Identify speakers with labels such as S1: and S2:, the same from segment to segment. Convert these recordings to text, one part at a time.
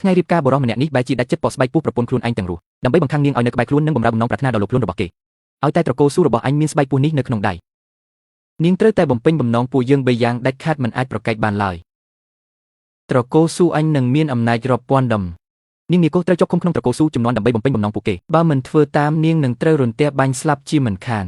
S1: ថ្ងៃរៀបការបរិសម្នាក់នេះបែរជាដាច់ចិត្តបោះស្បែកពោះប្រពន្ធខ្លួនឯងទាំងរស់ដើម្បីបង្ខាំងនាងឲ្យនៅក្បែរខ្លួននិងបម្រើបំណងប្រាថ្នាដ៏លោភលន់របស់គេឲ្យតែត្រកូលស៊ូរបស់អញមានស្បែកពោះនេះនៅក្នុងដៃនាងត្រូវតែបំពេញបំណងពួកយើងបីយ៉ាងដាច់ខាតមិនអាចប្រកែកបានឡើយត្រកូលស៊ូអញនឹងមានអំណាចរាប់ពាន់ដុំនាងនាគត្រូវជាប់ឃុំក្នុងត្រកូលស៊ូចំនួនដើម្បីបំពេញបំណងពួកគេបើមិនធ្វើតាមនាងនឹងត្រូវរន្ទះបាញ់ស្លាប់ជាមិនខាន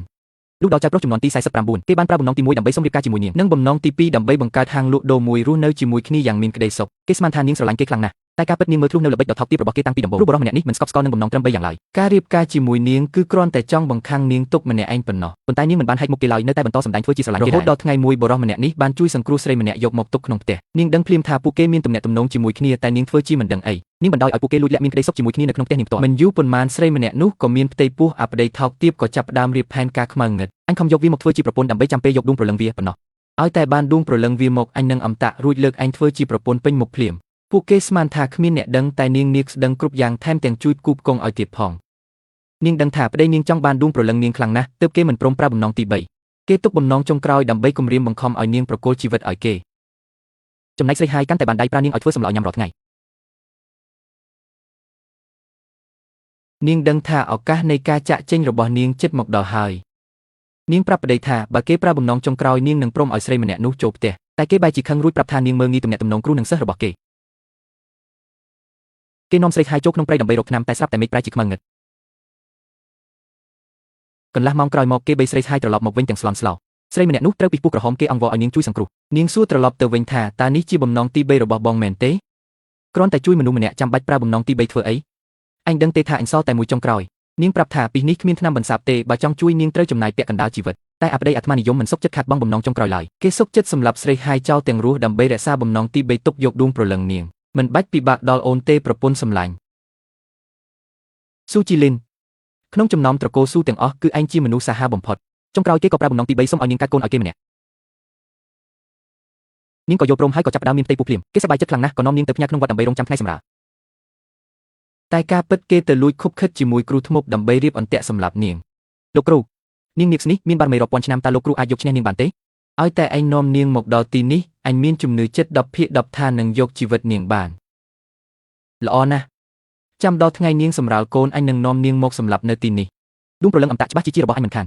S1: លុះដល់ចៅប្រុសចំនួនទី49គេបានប្រើបំណងទី1ដើម្បីសុំរៀបការជាមួយនាងនិងបំណងទី2ដើម្បីបង្កើតហាងលក់ដូរមួយរស់នៅជាមួយគ្នាយ៉ាងមានក្តីសុខគេស្មានថានាងស្រឡាញ់គេខ្លាំងណាស់តែការពិតនាងមើលធ្លុះនៅល្បិចដ៏ថោកទាបរបស់គេតាំងពីដំបូងព្រោះបរិសម្នាក់នេះមិនស្កប់ស្កល់នឹងបំណងត្រឹម3យ៉ាងឡើយការរៀបការជាមួយនាងគឺគ្រាន់តែចង់បង្ខាំងនាងទុកម្នាក់ឯងប៉ុណ្ណោះប៉ុន្តែនាងមិនបានហែកមុខគេឡើយនៅតែបន្តសម្ដែងធ្វើជាស្រឡាញ់គេរហូតដល់ថ្ងៃមួយបរិសម្នាក់នេះបានជួយសង្គ្រោះស្រីម្នាក់យកមកទុកក្នុងផ្ទះនាងដឹងភ្លាមថាពួកគេមានទំនាក់ទំនងជាមួយគ្នាតែនាងធ្វើជាមិនដឹងអីនាងបណ្ដោយឲ្យពួកគេលួចលាក់មានក្តីសុខជាមួយគ្នានៅក្នុងផ្ទះនាងផ្ទាល់មិនយូរប៉ុន្មានស្រីម្នាក់នោះក៏មានផ្ទៃពោះអាប្តីថោកទាបក៏ចាប់ផ្ដើមរៀបផែនការខ្មៅងឹតអញខំយកវាមកធ្វើជាប្រពន្ធដើម្បីចាំពេលយកដួងព្រលឹងវាប៉ុណ្ណោះឲ្យតែបានដួងព្រលឹងវាមកអញនឹងអំតាក់រួចលើកអញធ្វើជាប្រពន្ធពេញមុខភ្លាមពួកគេស្មានថាគ្មានអ្នកដឹងតែនាងនាគស្ដឹងគ្រប់យ៉ាងថែមទាំងជួយគូបគង់ឲ្យទៀតផងនាងដឹងថាប្តីនាងចង់បានដួងព្រលឹងនាងខ្លាំងណាស់ទើបគេមិនព្រមប្រើបំណងទី3គេទុកបំណងចុងក្រោយដើម្បីគំរាមបង្ខំឲ្យនាងប្រគល់ជីវិតឲ្យគេចំណែកស្រីហាយកាន់តែបានដៃប្រើនាងឲ្យធ្វើសម្លញ៉ាំរាល់ថ្ងៃនាងដឹងថាឱកាសនៃការចាក់ចេញរបស់នាងជិតមកដល់ហើយនាងប្រាប់ប្តីថាបើគេប្រើបំណងចុងក្រោយនាងនឹងព្រមឲ្យស្រីម្នាក់នោះចូលផ្ទះតែគេបែរជាខឹងរួចប្រាប់ថានាងមើលងាយទំនាក់ទំនងគ្រូនិងសិស្សរបស់គេនាំស្រីហាយចូលក្នុងព្រៃដើម្បីរកថ្នាំតែស្រាប់តែមេឃប្រែជាខ្មៅងឹតកន្លះម៉ោងក្រោយមកគេបីស្រីហាយត្រឡប់មកវិញទាំងស្លន់ស្លោស្រីម្នាក់នោះត្រូវពីពុះក្រហមគេអង្វរឲ្យនាងជួយសង្គ្រោះនាងសួរត្រឡប់ទៅវិញថាតើនេះជាបំណងទី3របស់បងមែនទេគ្រាន់តែជួយមនុស្សម្នាក់ចាំបាច់ប្រើបំណងទី3ធ្វើអីអញដឹងទេថាអញសល់តែមួយចុងក្រោយនាងប្រាប់ថាពីនេះគ្មានថ្នាំបន្សាបទេបើចង់ជួយនាងត្រូវចំណាយពាក់កណ្ដាលជីវិតតែអាប្តីអាត្មានិយមមិនសុខចិត្តខាត់បង់បំណងចុងក្រោយឡើយគេសុខចិត្តសម្លាប់ស្រីហាយចោលទាំងរស់ដើម្បីរក្សាបំណងទី3ទុកយកដួងព្រលឹងនាងមិនបាច់ពិបាកដល់អូនទេប្រពន្ធសម្លាញ់ស៊ូជីលីនក្នុងចំណោមត្រកូលស៊ូទាំងអស់គឺឯងជាមនុស្សសាហាវបំផុតចុងក្រោយគេក៏ប្រើបំណងទី3សុំឲ្យនាងកាត់កូនឲ្យគេម្នាក់នាងក៏យល់ព្រមហើយក៏ចាប់ផ្ដើមមានផ្ទៃពោះភ្លាមគេសប្បាយចិត្តខ្លាំងណាស់ក៏នាំនាងទៅផ្ញើក្នុងវត្តដើម្បីរងចាំថ្ងៃសម្រាលតែការពិតគេទៅលួចខុបខិតជាមួយគ្រូធ្មប់ដើម្បីរៀបអន្ទាក់សម្លាប់នាងលោកគ្រូនាងនាគនេះមានបារមីរាប់ពាន់ឆ្នាំតើលោកគ្រូអាចយកឈ្នះនាងបានទេឲ្យតែឯងនាំនាងមកដល់ទីនេះអញមានជំនឿចិត្ត10/10ថានឹងយកជីវិតនាងបានល្អណាស់ចាំដល់ថ្ងៃនាងសម្រាលកូនអញនឹងនាំនាងមកសម្លាប់នៅទីនេះដួងព្រលឹងអមតៈច្បាស់ជារបស់អញមិនខាន